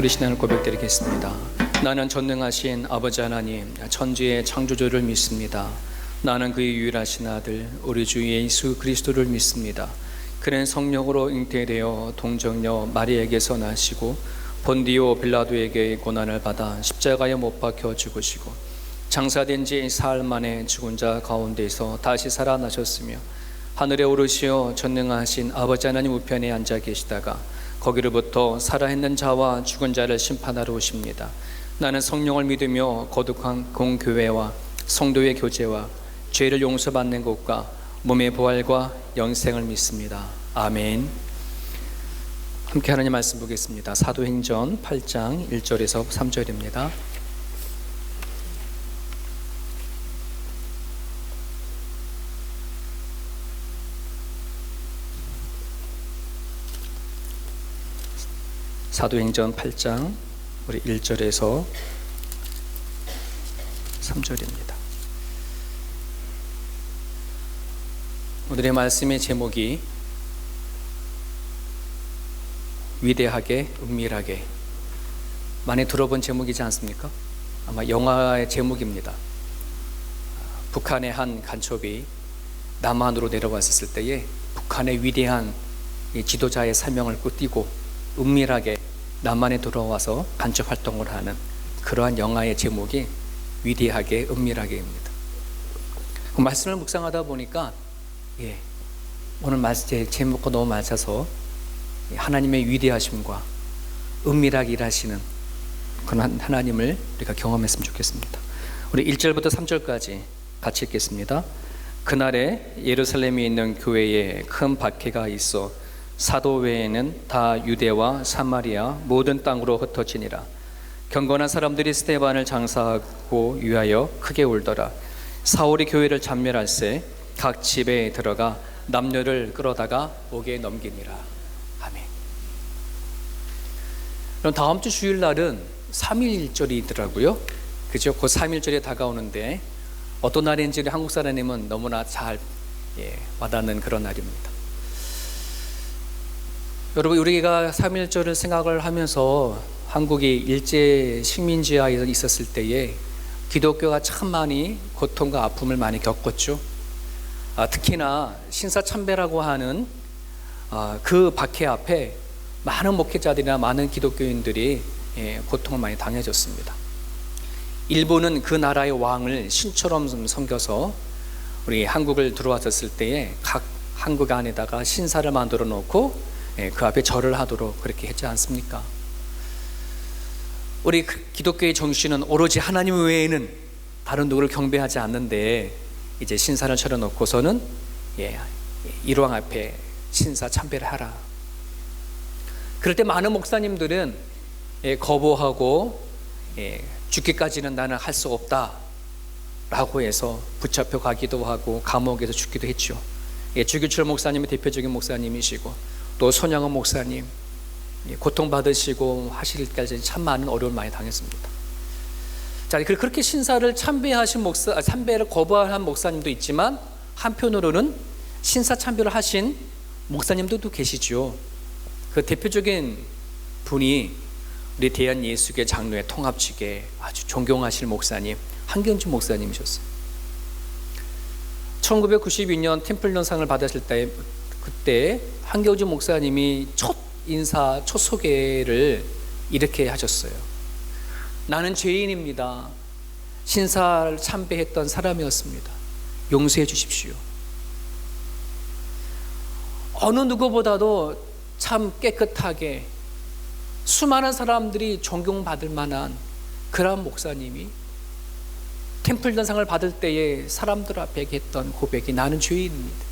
우리 신앙을 고백드리겠습니다. 나는 전능하신 아버지 하나님, 천지의 창조주를 믿습니다. 나는 그의 유일하신 아들 우리 주 예수 그리스도를 믿습니다. 그는 성령으로 잉태되어 동정녀 마리에게서 나시고 본디오 빌라도에게 고난을 받아 십자가에 못 박혀 죽으시고 장사된 지 사흘 만에 죽은 자 가운데서 다시 살아나셨으며 하늘에 오르시어 전능하신 아버지 하나님 우편에 앉아 계시다가 거기로부터 살아있는 자와 죽은 자를 심판하러 오십니다. 나는 성령을 믿으며 거룩한 공교회와 성도의 교제와 죄를 용서받는 것과 몸의 부활과 영생을 믿습니다. 아멘. 함께 하나님 말씀 보겠습니다. 사도행전 8장 1절에서 3절입니다. 사도행전 8장 우리 1절에서 3절입니다. 오늘의 말씀의 제목이 위대하게 은밀하게, 많이 들어본 제목이지 않습니까? 아마 영화의 제목입니다. 북한의 한 간첩이 남한으로 내려왔을 때에 북한의 위대한 지도자의 사명을 띠고 은밀하게 남한에 들어와서 간첩 활동을 하는 그러한 영화의 제목이 위대하게 은밀하게입니다. 그 말씀을 묵상하다 보니까 오늘 말씀 제목과 너무 맞아서 하나님의 위대하심과 은밀하게 일하시는 그런 하나님을 우리가 경험했으면 좋겠습니다. 우리 1절부터 3절까지 같이 읽겠습니다. 그날에 예루살렘에 있는 교회에 큰 박해가 있어 사도 외에는 다 유대와 사마리아 모든 땅으로 흩어지니라. 경건한 사람들이 스데반을 장사하고 위하여 크게 울더라. 사울이 교회를 잔멸할세 각 집에 들어가 남녀를 끌어다가 목에 넘기니라. 아멘. 그럼 다음 주 주일날은 3.1절이더라고요. 그죠? 그 3.1절에 다가오는데 어떤 날인지 한국 사람님은 너무나 잘 와닿는 그런 날입니다. 여러분, 우리가 3.1절을 생각을 하면서 한국이 일제 식민지하에 있었을 때에 기독교가 참 많이 고통과 아픔을 많이 겪었죠. 특히나 신사참배라고 하는 그 박해 앞에 많은 목회자들이나 많은 기독교인들이 고통을 많이 당해졌습니다. 일본은 그 나라의 왕을 신처럼 섬겨서 우리 한국을 들어왔었을 때에 각 한국 안에다가 신사를 만들어 놓고 그 앞에 절을 하도록 그렇게 했지 않습니까? 우리 기독교의 정신은 오로지 하나님 외에는 다른 누구를 경배하지 않는데 이제 신사를 차려놓고서는 일왕 앞에 신사 참배를 하라. 그럴 때 많은 목사님들은 거부하고 죽기까지는 나는 할 수 없다 라고 해서 붙잡혀 가기도 하고 감옥에서 죽기도 했죠. 주기철 목사님이 대표적인 목사님이시고 또 손양원 목사님 고통받으시고 하실 때까지 참 많은 어려움을 많이 당했습니다. 자, 그렇게 신사를 참배하신 참배를 거부한 목사님도 있지만 한편으로는 신사 참배를 하신 목사님들도 계시죠. 그 대표적인 분이 우리 대한예수교 장로회 통합측에 아주 존경하실 목사님 한경준 목사님이셨어요. 1992년 템플런상을 받으실 때 그때 한경준 목사님이 첫 소개를 이렇게 하셨어요. 나는 죄인입니다. 신사를 참배했던 사람이었습니다. 용서해 주십시오. 어느 누구보다도 참 깨끗하게 수많은 사람들이 존경받을 만한 그런 목사님이 템플전상을 받을 때에 사람들 앞에 했던 고백이 나는 죄인입니다.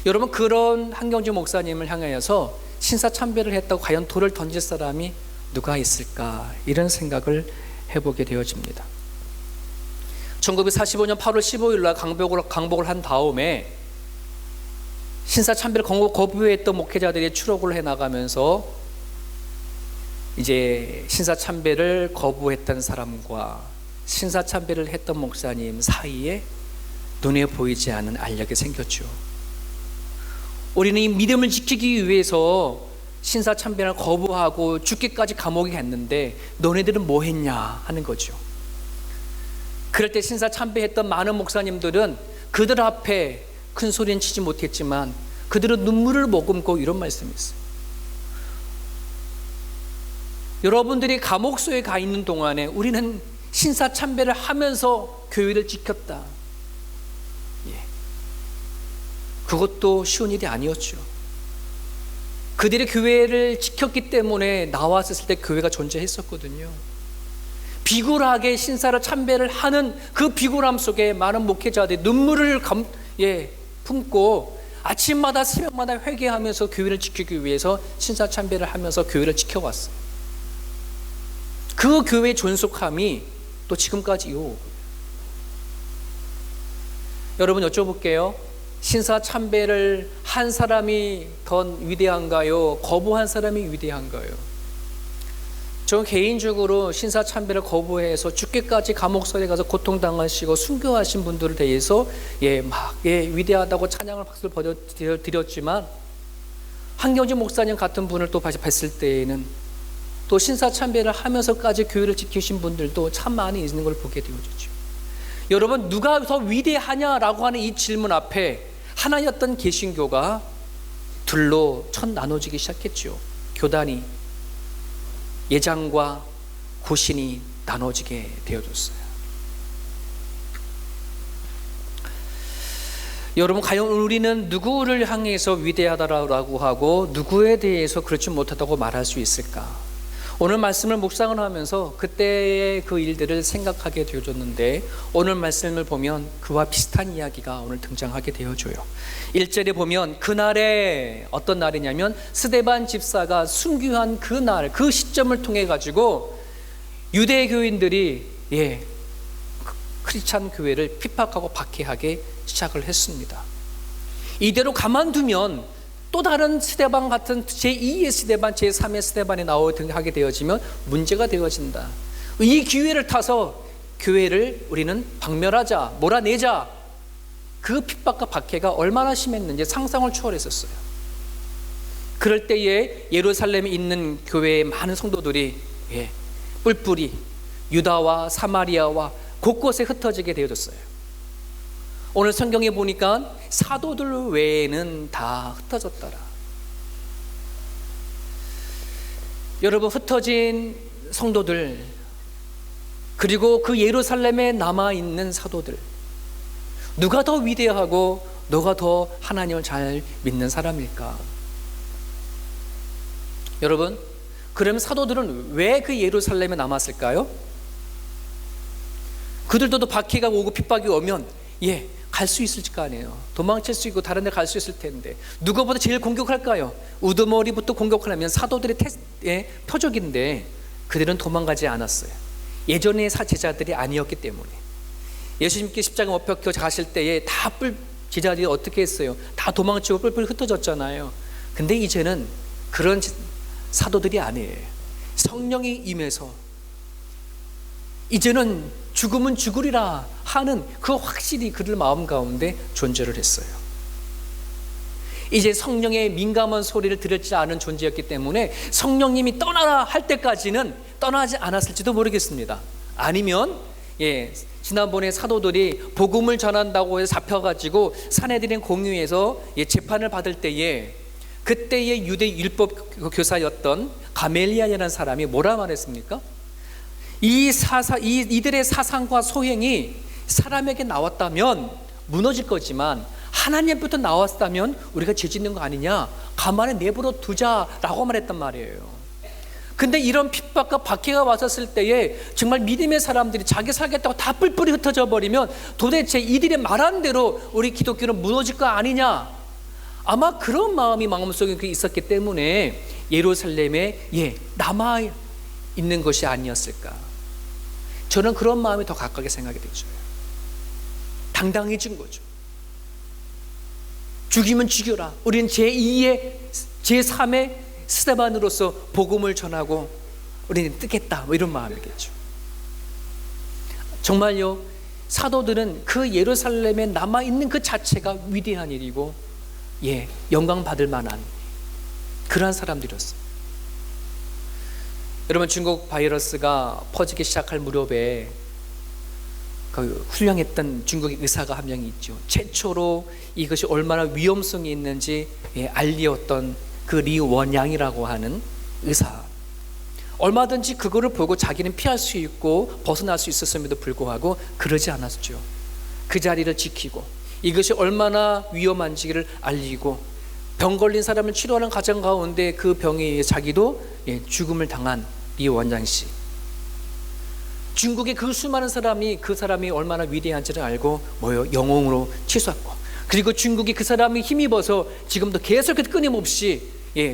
여러분, 그런 한경준 목사님을 향하여서 신사참배를 했다고 과연 돌을 던질 사람이 누가 있을까, 이런 생각을 해보게 되어집니다. 1945년 8월 15일 날 강복을 한 다음에 신사참배를 거부했던 목회자들이 추록을 해나가면서 이제 신사참배를 거부했던 사람과 신사참배를 했던 목사님 사이에 눈에 보이지 않는 알력이 생겼죠. 우리는 이 믿음을 지키기 위해서 신사참배를 거부하고 죽기까지 감옥에 갔는데 너네들은 뭐 했냐 하는 거죠. 그럴 때 신사참배했던 많은 목사님들은 그들 앞에 큰 소리는 치지 못했지만 그들은 눈물을 머금고 이런 말씀을 했어요. 여러분들이 감옥소에 가 있는 동안에 우리는 신사참배를 하면서 교회를 지켰다. 그것도 쉬운 일이 아니었죠. 그들이 교회를 지켰기 때문에 나왔을 때 교회가 존재했었거든요. 비굴하게 신사를 참배를 하는 그 비굴함 속에 많은 목회자들이 눈물을 품고 아침마다 새벽마다 회개하면서 교회를 지키기 위해서 신사 참배를 하면서 교회를 지켜왔어요. 그 교회의 존속함이 또 지금까지 이어오고. 여러분 여쭤볼게요. 신사 참배를 한 사람이 더 위대한가요? 거부한 사람이 위대한가요? 저 개인적으로 신사 참배를 거부해서 죽기까지 감옥소에 가서 고통당하시고 순교하신 분들에 대해서 위대하다고 찬양을 박수를 드렸지만 한경진 목사님 같은 분을 또 봤을 때에는 또 신사 참배를 하면서까지 교회를 지키신 분들도 참 많이 있는 걸 보게 되어지죠. 여러분 누가 더 위대하냐라고 하는 이 질문 앞에 하나였던 개신교가 둘로 나눠지기 시작했죠. 교단이 예장과 고신이 나눠지게 되어졌어요. 여러분 과연 우리는 누구를 향해서 위대하다라고 하고 누구에 대해서 그렇지 못하다고 말할 수 있을까? 오늘 말씀을 묵상을 하면서 그때의 그 일들을 생각하게 되어졌는데 오늘 말씀을 보면 그와 비슷한 이야기가 오늘 등장하게 되어져요. 1절에 보면 그날에 어떤 날이냐면 스데반 집사가 순교한 그날 그 시점을 통해 가지고 유대 교인들이 크리스찬 교회를 핍박하고 박해하기 시작을 했습니다. 이대로 가만두면 또 다른 스데반 같은 제2의 스데반, 제3의 스데반이 나오게 되어지면 문제가 되어진다. 이 기회를 타서 교회를 우리는 박멸하자, 몰아내자. 그 핍박과 박해가 얼마나 심했는지 상상을 초월했었어요. 그럴 때에 예루살렘에 있는 교회의 많은 성도들이 뿔뿔이 유다와 사마리아와 곳곳에 흩어지게 되어졌어요. 오늘 성경에 보니까 사도들 외에는 다 흩어졌더라. 여러분 흩어진 성도들 그리고 그 예루살렘에 남아있는 사도들 누가 더 위대하고 누가 더 하나님을 잘 믿는 사람일까? 여러분 그럼 사도들은 왜 그 예루살렘에 남았을까요? 그들도 박해가 오고 핍박이 오면 갈 수 있을 거 아니에요. 도망칠 수 있고 다른 데 갈 수 있을 텐데 누구보다 제일 공격할까요? 우두머리부터 공격하려면 사도들의 표적인데 그들은 도망가지 않았어요. 예전의 제자들이 아니었기 때문에. 예수님께 십자가 못 박혀 가실 때에 다 제자들이 어떻게 했어요? 다 도망치고 뿔뿔 흩어졌잖아요. 근데 이제는 그런 사도들이 아니에요. 성령이 임해서 이제는 죽으면 죽으리라 하는 그 확실히 그들 마음 가운데 존재를 했어요. 이제 성령의 민감한 소리를 들었지 않은 존재였기 때문에 성령님이 떠나라 할 때까지는 떠나지 않았을지도 모르겠습니다. 아니면 지난번에 사도들이 복음을 전한다고 해서 잡혀가지고 사내들인 공유에서 재판을 받을 때에 그때의 유대 율법 교사였던 가멜리아라는 사람이 뭐라 말했습니까? 이들의 사상과 소행이 사람에게 나왔다면 무너질 거지만 하나님부터 나왔다면 우리가 죄 짓는 거 아니냐, 가만히 내버려 두자라고 말했단 말이에요. 근데 이런 핍박과 박해가 왔었을 때에 정말 믿음의 사람들이 자기 살겠다고 다 뿔뿔이 흩어져 버리면 도대체 이들의 말한 대로 우리 기독교는 무너질 거 아니냐, 아마 그런 마음이 마음속에 있었기 때문에 예루살렘에 남아 있는 것이 아니었을까. 저는 그런 마음이 더 가깝게 생각이 되죠. 당당해진 거죠. 죽이면 죽여라. 우리는 제2의 제3의 스데반으로서 복음을 전하고 우리는 뜨겠다, 이런 마음이겠죠. 정말요, 사도들은 그 예루살렘에 남아있는 그 자체가 위대한 일이고 영광 받을 만한 그러한 사람들이었어요. 여러분, 중국 바이러스가 퍼지기 시작할 무렵에 그 훌륭했던 중국의 의사가 한 명이 있죠. 최초로 이것이 얼마나 위험성이 있는지 알리었던 그 리원양이라고 하는 의사. 얼마든지 그거를 보고 자기는 피할 수 있고 벗어날 수 있었음에도 불구하고 그러지 않았죠. 그 자리를 지키고 이것이 얼마나 위험한지를 알리고 병 걸린 사람을 치료하는 과정 가운데 그 병에 의해 자기도 죽음을 당한 리원양 씨. 중국의 그 수많은 사람이 그 사람이 얼마나 위대한지를 알고 영웅으로 치솟았고, 그리고 중국이 그 사람이 힘입어서 지금도 계속 끊임없이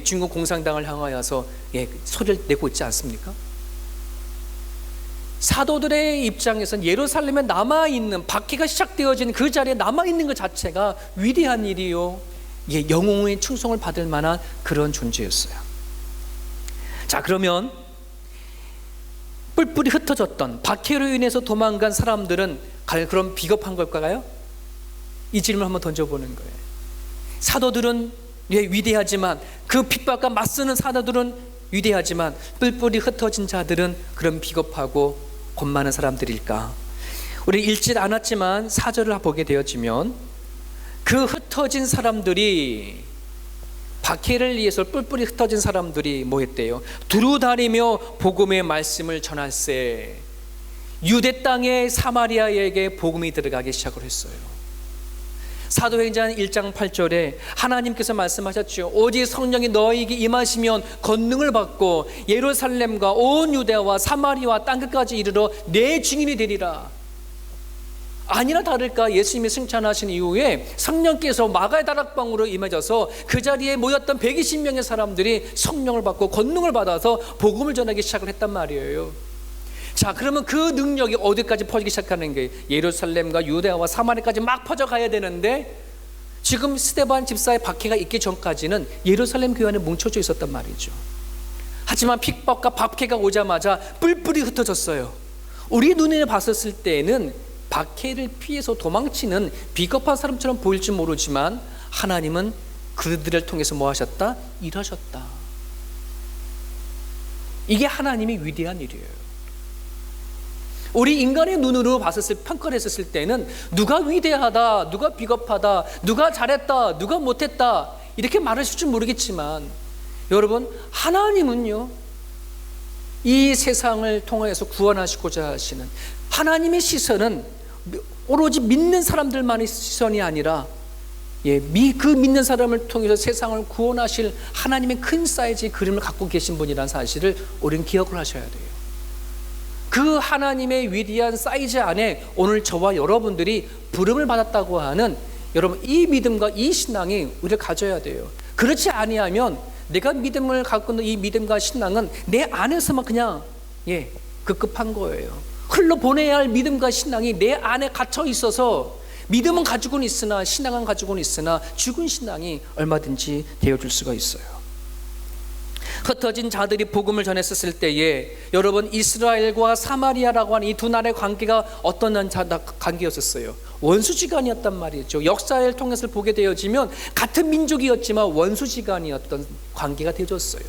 중국 공산당을 향하여서 소리를 내고 있지 않습니까? 사도들의 입장에서는 예루살렘에 남아있는, 박해가 시작되어진 그 자리에 남아있는 것 자체가 위대한 일이요, 영웅의 충성을 받을 만한 그런 존재였어요. 자, 그러면 뿔뿔이 흩어졌던 박해로 인해서 도망간 사람들은 그럼 비겁한 걸까요? 이 질문을 한번 던져보는 거예요. 사도들은 위대하지만, 그 핍박과 맞서는 사도들은 위대하지만, 뿔뿔이 흩어진 자들은 그럼 비겁하고 겁 많은 사람들일까? 우리 읽지 않았지만 4절을 보게 되어지면 그 흩어진 사람들이, 박해를 위해서 뿔뿔이 흩어진 사람들이 뭐 했대요? 두루 다니며 복음의 말씀을 전할세. 유대 땅의 사마리아에게 복음이 들어가기 시작을 했어요. 사도행전 1장 8절에 하나님께서 말씀하셨죠. 오직 성령이 너희에게 임하시면 권능을 받고 예루살렘과 온 유대와 사마리아와 땅끝까지 이르러 내 증인이 되리라. 아니나 다를까 예수님이 승천하신 이후에 성령께서 마가의 다락방으로 임하셔서 그 자리에 모였던 120명의 사람들이 성령을 받고 권능을 받아서 복음을 전하기 시작을 했단 말이에요. 자, 그러면 그 능력이 어디까지 퍼지기 시작하는 거예요? 예루살렘과 유대와 사마리아까지 막 퍼져가야 되는데, 지금 스데반 집사의 박해가 있기 전까지는 예루살렘 교회 안에 뭉쳐져 있었단 말이죠. 하지만 핍박과 박해가 오자마자 뿔뿔이 흩어졌어요. 우리 눈에 봤었을 때는 박해를 피해서 도망치는 비겁한 사람처럼 보일지 모르지만, 하나님은 그들을 통해서 뭐 하셨다? 일하셨다. 이게 하나님의 위대한 일이에요. 우리 인간의 눈으로 봤었을, 평가를 했었을 때는 누가 위대하다, 누가 비겁하다, 누가 잘했다, 누가 못했다, 이렇게 말하실 줄 모르겠지만, 여러분, 하나님은요, 이 세상을 통해서 구원하시고자 하시는 하나님의 시선은 오로지 믿는 사람들만의 시선이 아니라 그 믿는 사람을 통해서 세상을 구원하실 하나님의 큰 사이즈의 그림을 갖고 계신 분이라는 사실을 우리는 기억을 하셔야 돼요. 그 하나님의 위대한 사이즈 안에 오늘 저와 여러분들이 부름을 받았다고 하는, 여러분, 이 믿음과 이 신앙이 우리를 가져야 돼요. 그렇지 아니하면 내가 믿음을 갖고 있는 이 믿음과 신앙은 내 안에서만 그냥 급급한 거예요. 흘러보내야 할 믿음과 신앙이 내 안에 갇혀 있어서, 믿음은 가지고는 있으나 신앙은 가지고는 있으나 죽은 신앙이 얼마든지 되어줄 수가 있어요. 흩어진 자들이 복음을 전했었을 때에, 여러분, 이스라엘과 사마리아라고 하는 이 두 나라의 관계가 어떤 관계였었어요? 원수지간이었단 말이죠. 역사를 통해서 보게 되어지면 같은 민족이었지만 원수지간이었던 관계가 되어졌어요.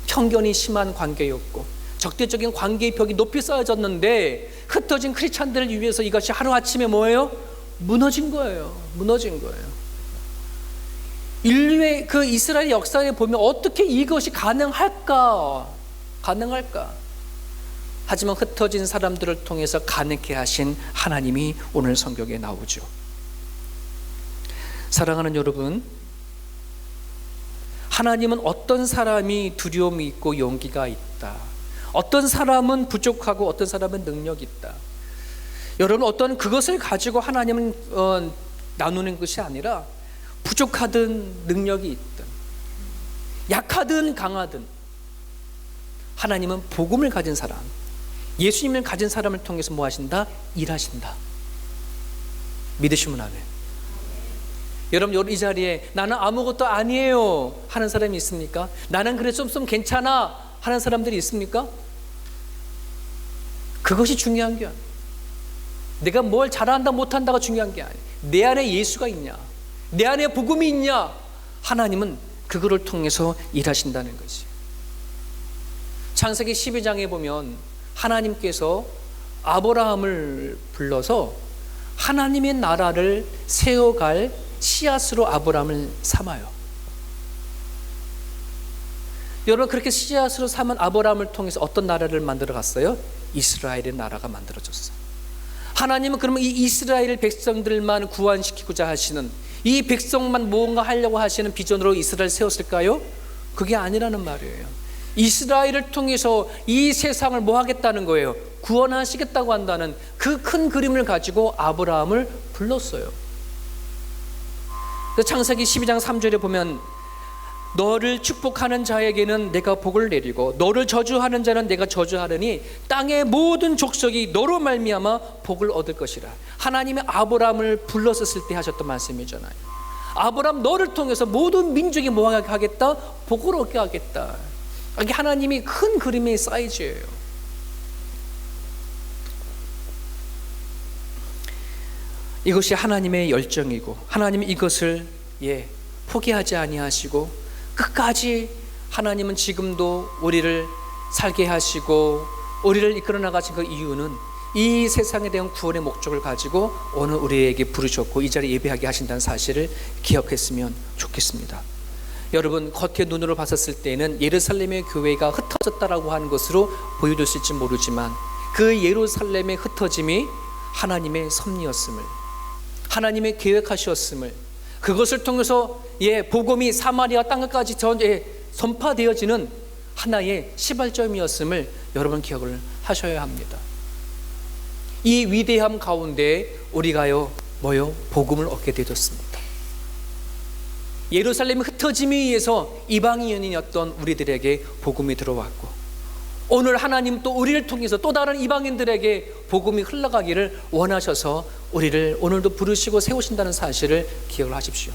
편견이 심한 관계였고 적대적인 관계의 벽이 높이 쌓여졌는데, 흩어진 크리스찬들을 위해서 이것이 하루아침에 뭐예요? 무너진 거예요. 무너진 거예요. 인류의 그 이스라엘 역사에 보면 어떻게 이것이 가능할까? 하지만 흩어진 사람들을 통해서 가능케 하신 하나님이 오늘 성경에 나오죠. 사랑하는 여러분, 하나님은 어떤 사람이 두려움이 있고 용기가 있다, 어떤 사람은 부족하고 어떤 사람은 능력이 있다. 여러분, 어떤 그것을 가지고 하나님은 나누는 것이 아니라, 부족하든 능력이 있든 약하든 강하든 하나님은 복음을 가진 사람, 예수님을 가진 사람을 통해서 뭐 하신다? 일하신다. 믿으시면 아멘. 여러분, 이 자리에 나는 아무것도 아니에요 하는 사람이 있습니까? 나는 그래 좀 괜찮아 하는 사람들이 있습니까? 그것이 중요한 게 아니에요. 내가 뭘 잘한다 못한다가 중요한 게 아니에요. 내 안에 예수가 있냐, 내 안에 복음이 있냐. 하나님은 그거를 통해서 일하신다는 거지. 창세기 12장에 보면 하나님께서 아브라함을 불러서 하나님의 나라를 세워갈 씨앗으로 아브라함을 삼아요. 여러분, 그렇게 씨앗으로 삼은 아브라함을 통해서 어떤 나라를 만들어 갔어요? 이스라엘의 나라가 만들어졌어요. 하나님은 그러면 이 이스라엘 백성들만 구원시키고자 하시는, 이 백성만 뭔가 하려고 하시는 비전으로 이스라엘을 세웠을까요? 그게 아니라는 말이에요. 이스라엘을 통해서 이 세상을 뭐 하겠다는 거예요? 구원하시겠다고 한다는 그 큰 그림을 가지고 아브라함을 불렀어요. 창세기 12장 3절에 보면 너를 축복하는 자에게는 내가 복을 내리고 너를 저주하는 자는 내가 저주하려니 땅의 모든 족속이 너로 말미암아 복을 얻을 것이라. 하나님이 아브라함을 불렀었을 때 하셨던 말씀이잖아요. 아브라함, 너를 통해서 모든 민족이 뭐 하겠다? 복을 얻게 하겠다. 이게 하나님이 큰 그림의 사이즈예요. 이것이 하나님의 열정이고, 하나님이 이것을 포기하지 아니하시고 끝까지 하나님은 지금도 우리를 살게 하시고 우리를 이끌어 나가신 그 이유는 이 세상에 대한 구원의 목적을 가지고 오늘 우리에게 부르셨고 이 자리에 예배하게 하신다는 사실을 기억했으면 좋겠습니다. 여러분, 겉의 눈으로 봤었을 때는 예루살렘의 교회가 흩어졌다라고 하는 것으로 보여졌을지 모르지만 그 예루살렘의 흩어짐이 하나님의 섭리였음을, 하나님의 계획하셨음을, 그것을 통해서 복음이 사마리아 땅까지 전파되어지는 하나의 시발점이었음을 여러분 기억을 하셔야 합니다. 이 위대함 가운데 우리가요 복음을 얻게 되었습니다. 예루살렘 흩어짐에 의해서 이방인이었던 우리들에게 복음이 들어왔고, 오늘 하나님 또 우리를 통해서 또 다른 이방인들에게 복음이 흘러가기를 원하셔서 우리를 오늘도 부르시고 세우신다는 사실을 기억을 하십시오.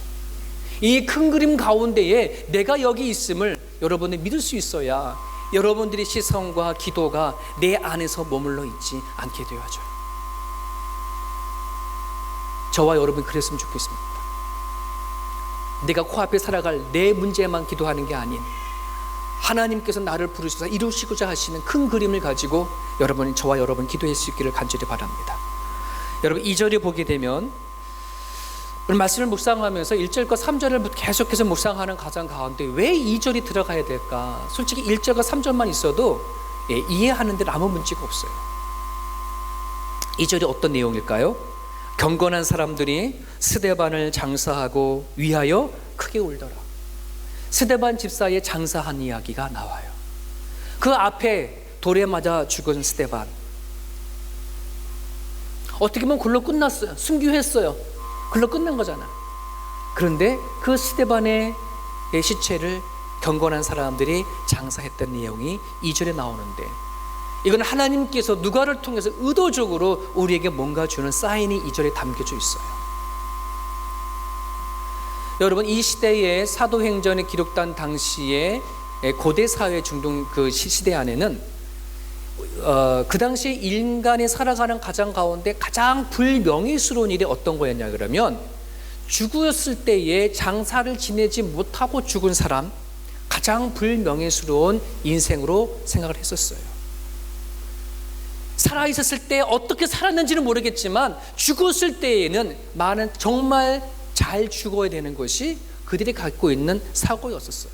이 큰 그림 가운데에 내가 여기 있음을 여러분이 믿을 수 있어야 여러분들의 시선과 기도가 내 안에서 머물러 있지 않게 되어져요. 저와 여러분이 그랬으면 좋겠습니다. 내가 코앞에 살아갈 내 문제만 기도하는 게 아닌 하나님께서 나를 부르셔서 이루시고자 하시는 큰 그림을 가지고 여러분이, 저와 여러분 기도할 수 있기를 간절히 바랍니다. 여러분, 2절에 보게 되면 오늘 말씀을 묵상하면서 1절과 3절을 계속해서 묵상하는 가장 가운데 왜 2절이 들어가야 될까? 솔직히 1절과 3절만 있어도 이해하는 데는 아무 문제가 없어요. 2절이 어떤 내용일까요? 경건한 사람들이 스데반을 장사하고 위하여 크게 울더라. 스데반 집사의 장사한 이야기가 나와요. 그 앞에 돌에 맞아 죽은 스데반, 어떻게 보면 글로 끝났어요. 순교했어요. 글로 끝난 거잖아. 그런데 그 스데반의 시체를 경건한 사람들이 장사했던 내용이 2절에 나오는데, 이건 하나님께서 누가를 통해서 의도적으로 우리에게 뭔가 주는 사인이 2절에 담겨져 있어요. 여러분, 이 시대의 사도행전에 기록된 당시에 고대 사회 중동 그 시대 안에는 그 당시 인간이 살아가는 가장 가운데 가장 불명예스러운 일이 어떤 거였냐 그러면, 죽었을 때에 장사를 지내지 못하고 죽은 사람, 가장 불명예스러운 인생으로 생각을 했었어요. 살아있었을 때 어떻게 살았는지는 모르겠지만 죽었을 때에는 많은, 정말 잘 죽어야 되는 것이 그들이 갖고 있는 사고였었어요.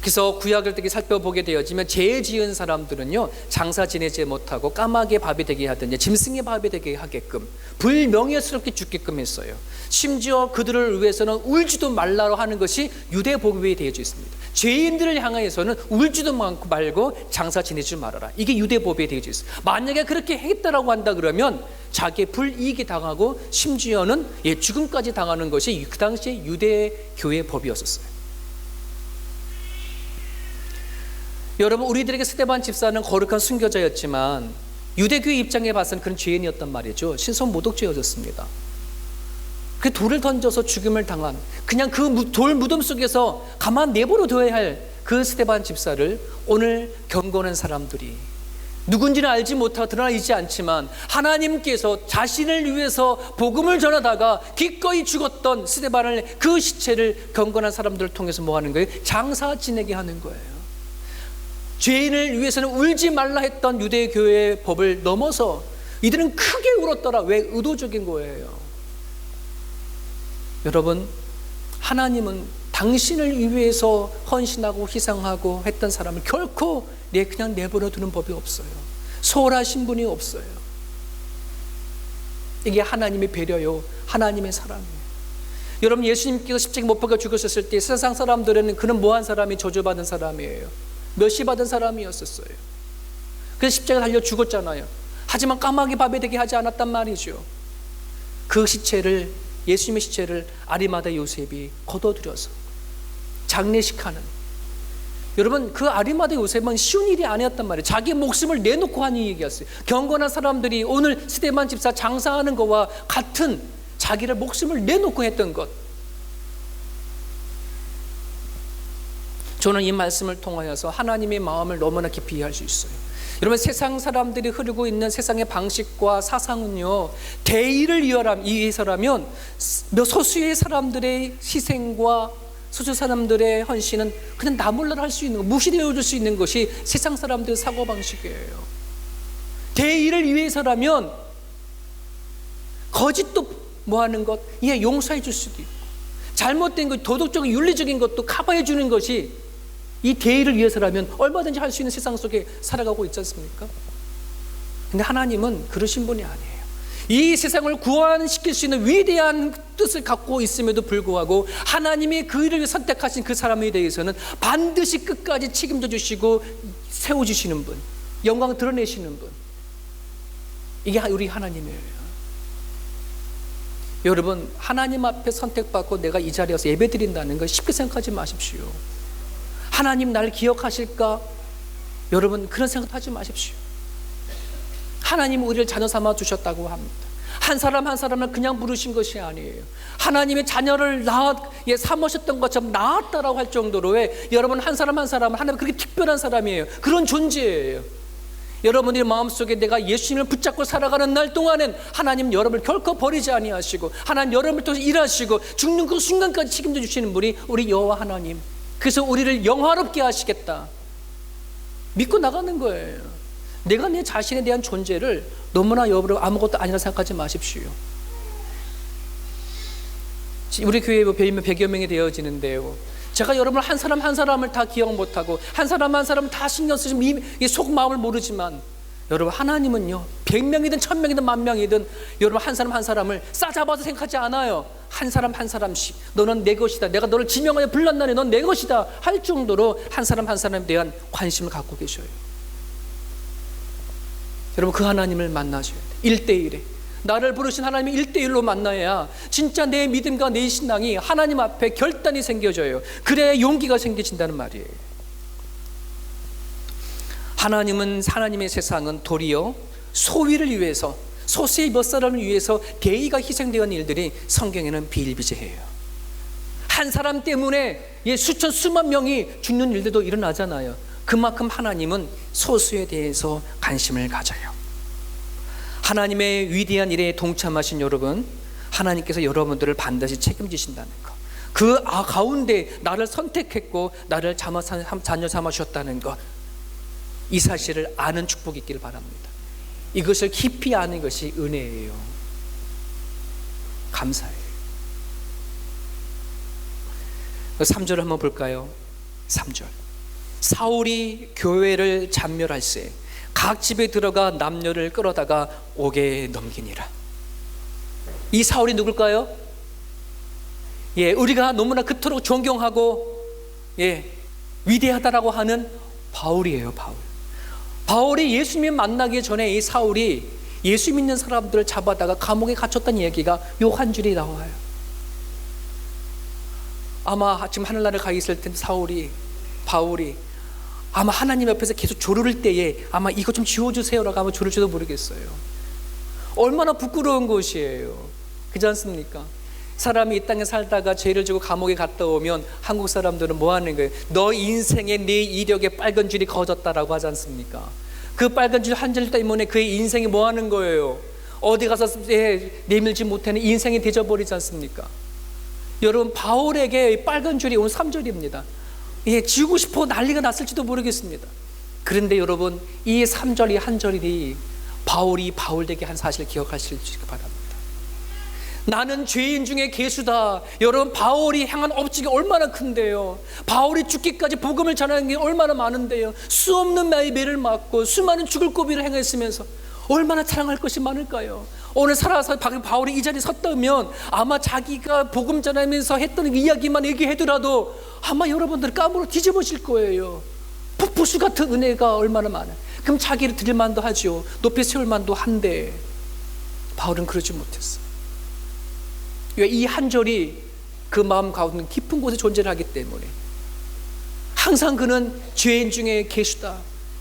그래서 구약을 되게 살펴보게 되어지면 죄 지은 사람들은요 장사 지내지 못하고 까마귀의 밥이 되게 하든지 짐승의 밥이 되게 하게끔 불명예스럽게 죽게끔 했어요. 심지어 그들을 위해서는 울지도 말라고 하는 것이 유대 복음에 되어져 있습니다. 죄인들을 향해서는 울지도 말고 장사 지내지 말아라, 이게 유대 법에 되어져 있어요. 만약에 그렇게 했다라고 한다 그러면 자기의 불이익이 당하고 심지어는 죽음까지 당하는 것이 그 당시에 유대 교회 법이었었어요. 여러분, 우리들에게 스데반 집사는 거룩한 순교자였지만 유대교회 입장에 봐서는 그런 죄인이었단 말이죠. 신성모독죄였습니다. 그 돌을 던져서 죽임을 당한, 그냥 그 돌 무덤 속에서 가만 내버려 둬야 할 그 스데반 집사를 오늘 경건한 사람들이, 누군지는 알지 못하고 드러나 있지 않지만 하나님께서 자신을 위해서 복음을 전하다가 기꺼이 죽었던 스데반을, 그 시체를 경건한 사람들을 통해서 뭐 하는 거예요? 장사 지내게 하는 거예요. 죄인을 위해서는 울지 말라 했던 유대교회의 법을 넘어서 이들은 크게 울었더라. 왜? 의도적인 거예요. 여러분, 하나님은 당신을 위해서 헌신하고 희생하고 했던 사람을 결코 그냥 내버려 두는 법이 없어요. 소홀하신 분이 없어요. 이게 하나님의 배려요, 하나님의 사랑이에요. 여러분, 예수님께서 십자가에 못 박혀 죽으셨을 때 세상 사람들은 그는 뭐한 사람이? 저주받은 사람이에요. 멸시 받은 사람이었었어요. 그래서 십자가에 달려 죽었잖아요. 하지만 까마귀 밥에 되게 하지 않았단 말이죠. 그 시체를, 예수님의 시체를 아리마다 요셉이 거둬들여서 장례식하는, 여러분, 그 아리마다 요셉은 쉬운 일이 아니었단 말이에요. 자기 목숨을 내놓고 하는 얘기였어요. 경건한 사람들이 오늘 스데반 집사 장사하는 것과 같은 자기를 목숨을 내놓고 했던 것. 저는 이 말씀을 통하여서 하나님의 마음을 너무나 깊이 이해할 수 있어요. 여러분, 세상 사람들이 흐르고 있는 세상의 방식과 사상은요, 대의를 위해서라면 소수의 사람들의 희생과 소수 사람들의 헌신은 그냥 나 몰라 할 수 있는 거, 무시되어 줄 수 있는 것이 세상 사람들의 사고방식이에요. 대의를 위해서라면 거짓도 뭐 하는 것, 예, 용서해 줄 수도 있고, 잘못된 것, 도덕적인 윤리적인 것도 커버해 주는 것이 이 대의를 위해서라면 얼마든지 할 수 있는 세상 속에 살아가고 있지 않습니까? 근데 하나님은 그러신 분이 아니에요. 이 세상을 구원시킬 수 있는 위대한 뜻을 갖고 있음에도 불구하고 하나님의 그 일을 선택하신 그 사람에 대해서는 반드시 끝까지 책임져 주시고 세워주시는 분, 영광을 드러내시는 분, 이게 우리 하나님이에요. 여러분, 하나님 앞에 선택받고 내가 이 자리에서 예배드린다는 걸 쉽게 생각하지 마십시오. 하나님 날 기억하실까? 여러분, 그런 생각하지 마십시오. 하나님 우리를 자녀 삼아 주셨다고 합니다. 한 사람 한 사람을 그냥 부르신 것이 아니에요. 하나님의 자녀를 삼으셨던 것처럼 낳았다라고 할 정도로의, 여러분, 한 사람 한 사람은 하나님 그렇게 특별한 사람이에요. 그런 존재예요. 여러분의 마음속에 내가 예수님을 붙잡고 살아가는 날 동안엔 하나님 여러분을 결코 버리지 아니하시고, 하나님 여러분을 통해서 일하시고 죽는 그 순간까지 책임져 주시는 분이 우리 여호와 하나님. 그래서 우리를 영화롭게 하시겠다 믿고 나가는 거예요. 내가 내 자신에 대한 존재를 너무나 여러분 아무것도 아니라 생각하지 마십시오. 우리 교회에 100여 명이 되어지는데요, 제가 여러분 한 사람 한 사람을 다 기억 못하고 한 사람 한 사람을 다 신경 쓰시면 속마음을 모르지만, 여러분, 하나님은요 100명이든 1000명이든 10,000명이든 여러분 한 사람 한 사람을 싸잡아서 생각하지 않아요. 한 사람 한 사람씩 너는 내 것이다, 내가 너를 지명하여 불렀나니 넌 내 것이다 할 정도로 한 사람 한 사람에 대한 관심을 갖고 계셔요. 여러분, 그 하나님을 만나셔야 돼요. 1대1에 나를 부르신 하나님이 1대1로 만나야 진짜 내 믿음과 내 신앙이 하나님 앞에 결단이 생겨져요. 그래야 용기가 생겨진다는 말이에요. 하나님의 세상은 도리어 소위를 위해서, 소수의 몇 사람을 위해서 대의가 희생되는 일들이 성경에는 비일비재해요. 한 사람 때문에 수천 수만 명이 죽는 일들도 일어나잖아요. 그만큼 하나님은 소수에 대해서 관심을 가져요. 하나님의 위대한 일에 동참하신 여러분, 하나님께서 여러분들을 반드시 책임지신다는 것, 그 가운데 나를 선택했고 나를 자녀 삼으셨다는 것, 이 사실을 아는 축복이 있기를 바랍니다. 이것을 깊이 아는 것이 은혜예요. 감사해요. 3절 한번 볼까요? 3절. 사울이 교회를 잔멸할세 각 집에 들어가 남녀를 끌어다가 옥에 넘기니라. 이 사울이 누굴까요? 우리가 너무나 그토록 존경하고 위대하다라고 하는 바울이에요. 바울이 예수님 만나기 전에 이 사울이 예수 믿는 사람들을 잡아다가 감옥에 갇혔다는 얘기가 요 한 줄이 나와요. 아마 지금 하늘나라에 가 있을 텐데 바울이 아마 하나님 옆에서 계속 조를 때에 아마 이거 좀 지워주세요라고 하면 조를지도 모르겠어요. 얼마나 부끄러운 것이에요. 그렇지 않습니까? 사람이 이 땅에 살다가 죄를 지고 감옥에 갔다 오면 한국 사람들은 뭐 하는 거예요? 너 인생에 네 이력에 빨간 줄이 그어졌다라고 하지 않습니까? 그 빨간 줄 한 줄 때문에 그의 인생이 뭐 하는 거예요? 어디 가서 내밀지 못하는 인생이 되어버리지 않습니까? 여러분, 바울에게 빨간 줄이 오늘 3절입니다. 지우고 싶어 난리가 났을지도 모르겠습니다. 그런데 여러분, 이 3절, 이 한 절이 바울이 바울되게 한 사실을 기억하시길 바랍니다. 나는 죄인 중에 괴수다. 여러분, 바울이 향한 업적이 얼마나 큰데요. 바울이 죽기까지 복음을 전하는 게 얼마나 많은데요. 수없는 매를 맞고 수많은 죽을 고비를 행했으면서 얼마나 자랑할 것이 많을까요? 오늘 살아서 바울이 이 자리에 섰다면 아마 자기가 복음 전하면서 했던 이야기만 얘기하더라도 아마 여러분들 까무러 뒤집어질 거예요. 폭포수 같은 은혜가 얼마나 많아요. 그럼 자기를 드릴 만도 하죠. 높이 세울 만도 한데 바울은 그러지 못했어요. 왜? 이 한 절이 그 마음 가운데 깊은 곳에 존재를 하기 때문에 항상 그는 죄인 중에 괴수다.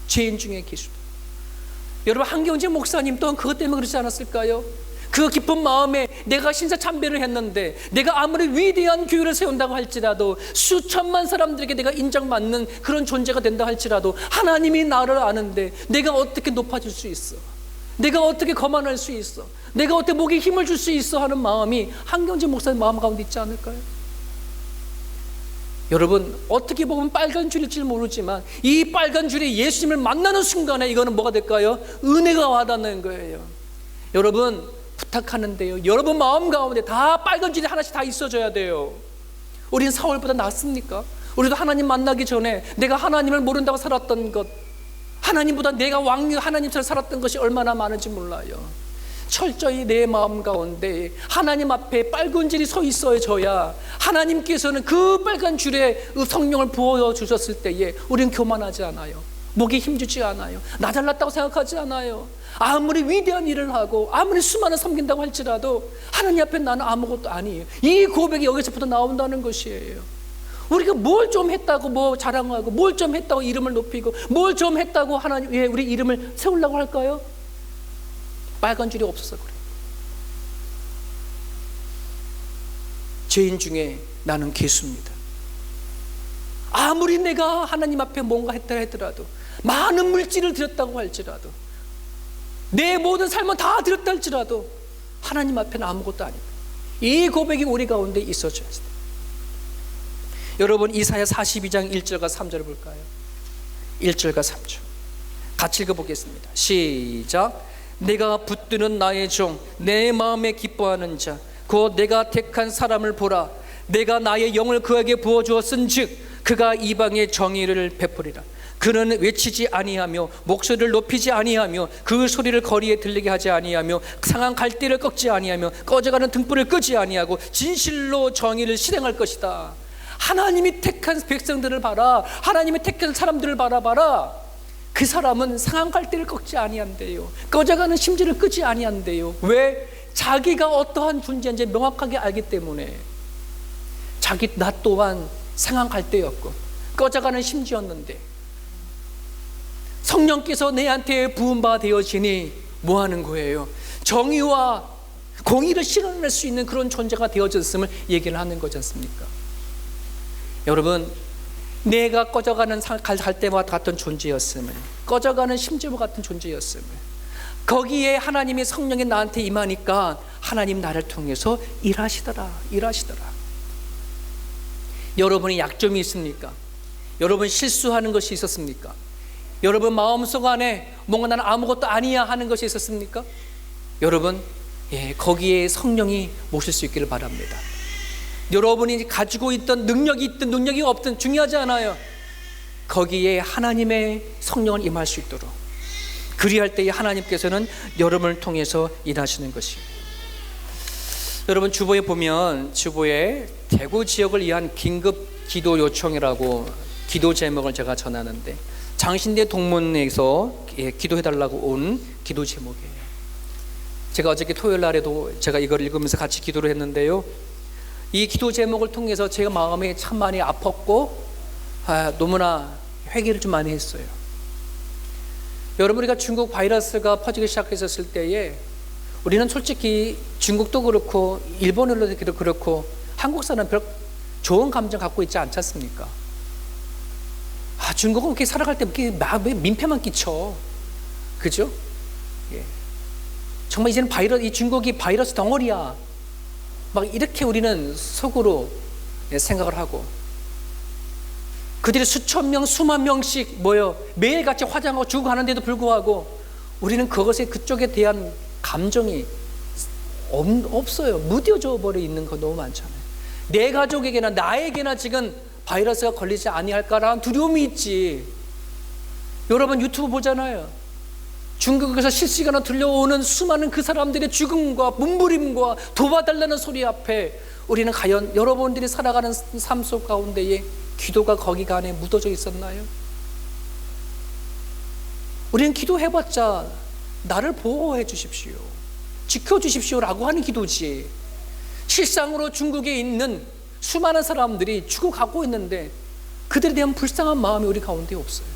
죄인 중에 괴수다. 여러분, 한경재 목사님 또한 그것 때문에 그러지 않았을까요? 그 깊은 마음에 내가 신사 참배를 했는데 내가 아무리 위대한 교회를 세운다고 할지라도 수천만 사람들에게 내가 인정받는 그런 존재가 된다 할지라도 하나님이 나를 아는데 내가 어떻게 높아질 수 있어? 내가 어떻게 거만할 수 있어? 내가 어떻게 목에 힘을 줄 수 있어? 하는 마음이 한경재 목사님 마음 가운데 있지 않을까요? 여러분, 어떻게 보면 빨간 줄일지 모르지만 이 빨간 줄이 예수님을 만나는 순간에 이거는 뭐가 될까요? 은혜가 와닿는 거예요. 여러분, 부탁하는데요, 여러분 마음 가운데 다 빨간 줄이 하나씩 다 있어져야 돼요. 우리는 사울보다 낫습니까? 우리도 하나님 만나기 전에 내가 하나님을 모른다고 살았던 것, 하나님보다 내가 하나님처럼 살았던 것이 얼마나 많은지 몰라요. 철저히 내 마음 가운데 하나님 앞에 빨간 줄이 서 있어져야 하나님께서는 그 빨간 줄에 성령을 부어주셨을 때에 우리는 교만하지 않아요. 목에 힘주지 않아요. 나 잘났다고 생각하지 않아요. 아무리 위대한 일을 하고 아무리 수많은 섬긴다고 할지라도 하나님 앞에 나는 아무것도 아니에요. 이 고백이 여기서부터 나온다는 것이에요. 우리가 뭘 좀 했다고 뭐 자랑하고 뭘 좀 했다고 이름을 높이고 뭘 좀 했다고 하나님 왜 우리 이름을 세우려고 할까요? 빨간 줄이 없어서 그래요. 죄인 중에 나는 괴수입니다. 아무리 내가 하나님 앞에 뭔가 했다 하더라도 많은 물질을 드렸다고 할지라도 내 모든 삶은 다 드렸다 할지라도 하나님 앞에는 아무것도 아닙니다. 이 고백이 우리 가운데 있어줘야 돼요. 여러분, 이사야 42장 1절과 3절을 볼까요? 1절과 3절 같이 읽어보겠습니다. 시작. 내가 붙드는 나의 종, 내 마음에 기뻐하는 자, 곧 내가 택한 사람을 보라. 내가 나의 영을 그에게 부어주었은즉 그가 이방의 정의를 베푸리라. 그는 외치지 아니하며 목소리를 높이지 아니하며 그 소리를 거리에 들리게 하지 아니하며 상한 갈대를 꺾지 아니하며 꺼져가는 등불을 끄지 아니하고 진실로 정의를 실행할 것이다. 하나님이 택한 백성들을 봐라. 하나님이 택한 사람들을 바라봐라. 그 사람은 상한 갈대를 꺾지 아니한대요. 꺼져가는 심지를 끄지 아니한대요. 왜? 자기가 어떠한 존재인지 명확하게 알기 때문에. 자기 나 또한 상한 갈대였고 꺼져가는 심지였는데 성령께서 내한테 부은 바 되어지니 뭐 하는 거예요? 정의와 공의를 실현할 수 있는 그런 존재가 되어졌음을 얘기를 하는 거지 않습니까? 여러분, 내가 꺼져가는 갈대와 같은 존재였음을, 꺼져가는 심지와 같은 존재였음을, 거기에 하나님의 성령이 나한테 임하니까 하나님 나를 통해서 일하시더라. 여러분이 약점이 있습니까? 여러분 실수하는 것이 있었습니까? 여러분 마음속 안에 뭔가 나는 아무것도 아니야 하는 것이 있었습니까? 여러분, 거기에 성령이 모실 수 있기를 바랍니다. 여러분이 가지고 있던 능력이 있든 능력이 없든 중요하지 않아요. 거기에 하나님의 성령을 임할 수 있도록, 그리할 때에 하나님께서는 여러분을 통해서 일하시는 것이에요. 여러분, 주보에 보면 주보에 대구 지역을 위한 긴급 기도 요청이라고 기도 제목을 제가 전하는데 장신대 동문에서 기도해달라고 온 기도 제목이에요. 제가 어저께 토요일 날에도 제가 이걸 읽으면서 같이 기도를 했는데요, 이 기도 제목을 통해서 제가 마음이 참 많이 아팠고 너무나 회개를 좀 많이 했어요. 여러분, 우리가 중국 바이러스가 퍼지기 시작했었을 때에 우리는 솔직히 중국도 그렇고 일본어도 그렇고 한국 사람은 별 좋은 감정 갖고 있지 않지 않습니까? 중국은 이렇게 살아갈 때 이렇게 민폐만 끼쳐. 그죠? 예. 정말 이제는 이 중국이 바이러스 덩어리야. 막 이렇게 우리는 속으로 생각을 하고, 그들이 수천 명, 수만 명씩 매일같이 화장하고 죽어가는데도 불구하고 우리는 그쪽에 대한 감정이 없어요. 무뎌져 버려 있는 거 너무 많잖아요. 내 가족에게나 나에게나 지금 바이러스가 걸리지 아니할까라는 두려움이 있지. 여러분 유튜브 보잖아요. 중국에서 실시간으로 들려오는 수많은 그 사람들의 죽음과 몸부림과 도와달라는 소리 앞에 우리는 과연 여러분들이 살아가는 삶 속 가운데에 기도가 거기가 안에 묻어져 있었나요? 우리는 기도해봤자 나를 보호해 주십시오, 지켜주십시오라고 하는 기도지, 실상으로 중국에 있는 수많은 사람들이 죽어가고 있는데 그들에 대한 불쌍한 마음이 우리 가운데 없어요.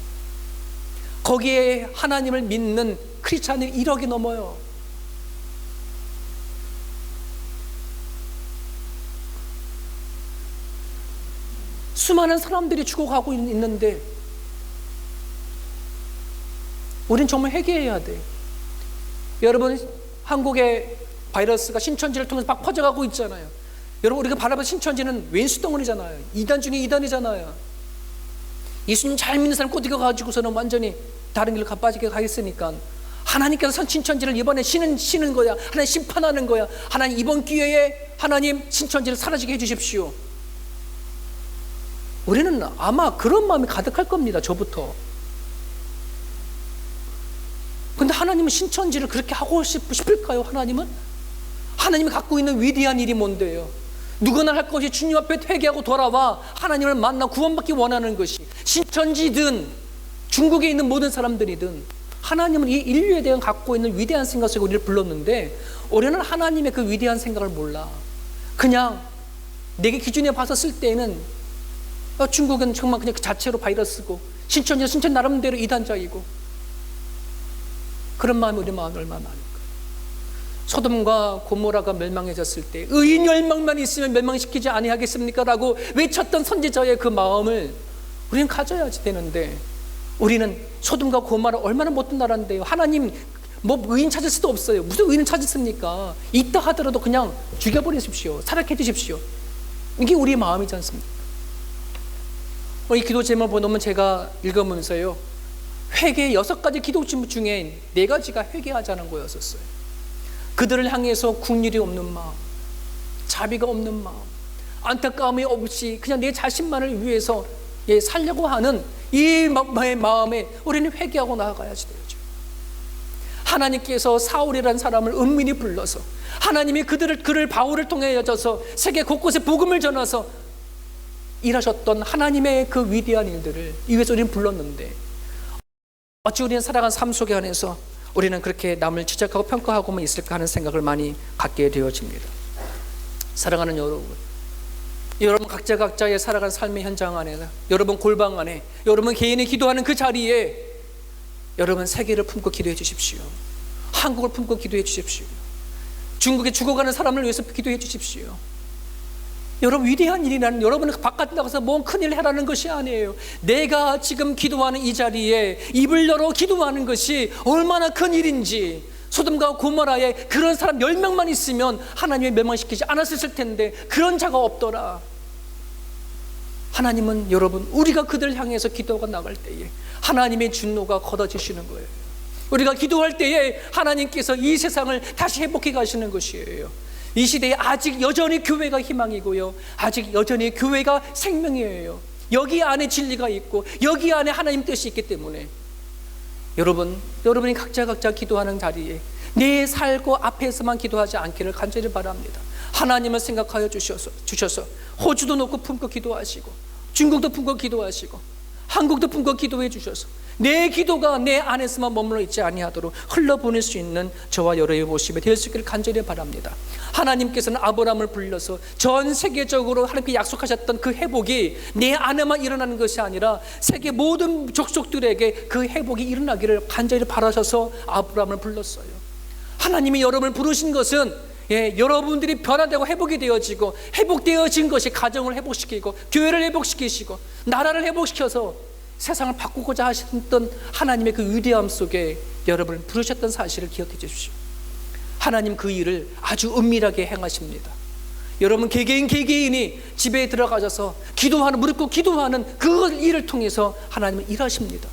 거기에 하나님을 믿는 크리스찬이 1억이 넘어요. 수많은 사람들이 죽어가고 있는데 우린 정말 회개해야 돼. 여러분, 한국의 바이러스가 신천지를 통해서 막 퍼져가고 있잖아요. 여러분, 우리가 바라본 신천지는 왼수덩어리잖아요. 이단 중에 이단이잖아요. 예수님 잘 믿는 사람 꼬드겨 가지고서는 완전히 다른 길로 빠지게 가겠으니까 하나님께서 신천지를 이번에 쉬는 거야. 하나님 심판하는 거야. 하나님 이번 기회에 하나님 신천지를 사라지게 해주십시오. 우리는 아마 그런 마음이 가득할 겁니다. 저부터. 근데 하나님은 신천지를 그렇게 하고 싶을까요? 하나님이 갖고 있는 위대한 일이 뭔데요? 누구나 할 것이 주님 앞에 회개하고 돌아와 하나님을 만나 구원받기 원하는 것이, 신천지든 중국에 있는 모든 사람들이든 하나님은 이 인류에 대한 갖고 있는 위대한 생각 속에 우리를 불렀는데 우리는 하나님의 그 위대한 생각을 몰라. 그냥 내게 기준에 봐서 쓸 때에는 중국은 정말 그냥 그 자체로 바이러스고 신천 나름대로 이단자이고, 그런 마음이 우리 마음에 얼마나 많을까. 소돔과 고모라가 멸망해졌을 때 의인 10명만 있으면 멸망시키지 아니하겠습니까? 라고 외쳤던 선지자의 그 마음을 우리는 가져야지 되는데, 우리는 소돔과 고모라 얼마나 못된 나라인데요. 하나님 의인 찾을 수도 없어요. 무슨 의인을 찾으십니까? 있다 하더라도 그냥 죽여버리십시오, 사락해 주십시오. 이게 우리의 마음이지 않습니까? 이 기도 제목을 보면 제가 읽으면서요, 회개 6가지 기도 제목 중에 4가지가 회개하자는 거였었어요. 그들을 향해서 국률이 없는 마음, 자비가 없는 마음, 안타까움이 없이 그냥 내 자신만을 위해서 살려고 하는 이 마음에 우리는 회개하고 나아가야지 되죠. 하나님께서 사울이라는 사람을 은밀히 불러서 하나님이 그를 바울을 통해 여져서 세계 곳곳에 복음을 전해서 일하셨던 하나님의 그 위대한 일들을 이위해서 우리는 불렀는데, 어찌 우리는 살아간 삶 속에 안에서 우리는 그렇게 남을 지적하고 평가하고만 있을까 하는 생각을 많이 갖게 되어집니다. 사랑하는 여러분 각자의 살아간 삶의 현장 안에, 여러분 골방 안에, 여러분 개인이 기도하는 그 자리에 여러분 세계를 품고 기도해 주십시오. 한국을 품고 기도해 주십시오. 중국에 죽어가는 사람을 위해서 기도해 주십시오. 여러분, 위대한 일이라는, 여러분은 바깥에 나가서 뭔 큰일을 해라는 것이 아니에요. 내가 지금 기도하는 이 자리에 입을 열어 기도하는 것이 얼마나 큰 일인지, 소돔과 고모라에 그런 사람 10명만 있으면 하나님이 멸망시키지 않았을 텐데 그런 자가 없더라. 하나님은 여러분, 우리가 그들 향해서 기도가 나갈 때에 하나님의 진노가 걷어지시는 거예요. 우리가 기도할 때에 하나님께서 이 세상을 다시 회복해 가시는 것이에요. 이 시대에 아직 여전히 교회가 희망이고요, 아직 여전히 교회가 생명이에요. 여기 안에 진리가 있고 여기 안에 하나님 뜻이 있기 때문에 여러분이 각자 기도하는 자리에 내 살고 앞에서만 기도하지 않기를 간절히 바랍니다. 하나님을 생각하여 주셔서 호주도 놓고 품고 기도하시고, 중국도 품고 기도하시고, 한국도 품고 기도해 주셔서 내 기도가 내 안에서만 머물러 있지 아니하도록 흘러보낼 수 있는 저와 여러분의 모습이 될 수 있기를 간절히 바랍니다. 하나님께서는 아브라함을 불러서 전 세계적으로 하나님께 약속하셨던 그 회복이 내 안에만 일어나는 것이 아니라 세계 모든 족속들에게 그 회복이 일어나기를 간절히 바라셔서 아브라함을 불렀어요. 하나님이 여러분을 부르신 것은 여러분들이 변화되고 회복이 되어지고, 회복되어진 것이 가정을 회복시키고 교회를 회복시키시고 나라를 회복시켜서 세상을 바꾸고자 하셨던 하나님의 그 위대함 속에 여러분을 부르셨던 사실을 기억해 주십시오. 하나님 그 일을 아주 은밀하게 행하십니다. 여러분 개개인이 집에 들어가셔서 기도하는, 무릎 꿇고 기도하는 그 일을 통해서 하나님은 일하십니다.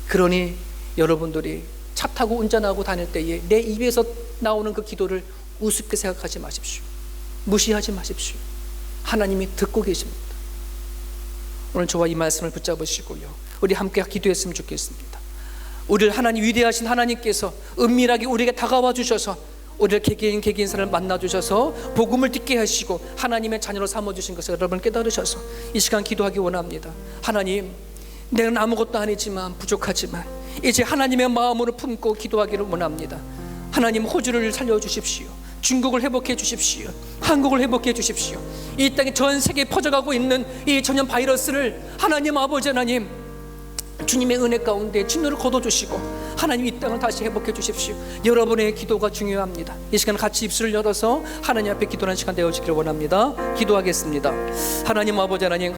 그러니 여러분들이 차 타고 운전하고 다닐 때에 내 입에서 나오는 그 기도를 우습게 생각하지 마십시오. 무시하지 마십시오. 하나님이 듣고 계십니다. 오늘 저와 이 말씀을 붙잡으시고요, 우리 함께 기도했으면 좋겠습니다. 우리를 하나님, 위대하신 하나님께서 은밀하게 우리에게 다가와 주셔서 우리를 개개인 사람을 만나 주셔서 복음을 듣게 하시고 하나님의 자녀로 삼아 주신 것을 여러분 깨달으셔서 이 시간 기도하기 원합니다. 하나님, 내가 아무것도 아니지만 부족하지만 이제 하나님의 마음으로 품고 기도하기를 원합니다. 하나님, 호주를 살려주십시오. 중국을 회복해 주십시오. 한국을 회복해 주십시오. 이 땅에 전 세계에 퍼져가고 있는 이 전염 바이러스를 하나님 아버지 하나님, 주님의 은혜 가운데 진노를 거둬주시고 하나님 이 땅을 다시 회복해 주십시오. 여러분의 기도가 중요합니다. 이 시간 같이 입술을 열어서 하나님 앞에 기도하는 시간 되어지기를 원합니다. 기도하겠습니다. 하나님 아버지 하나님,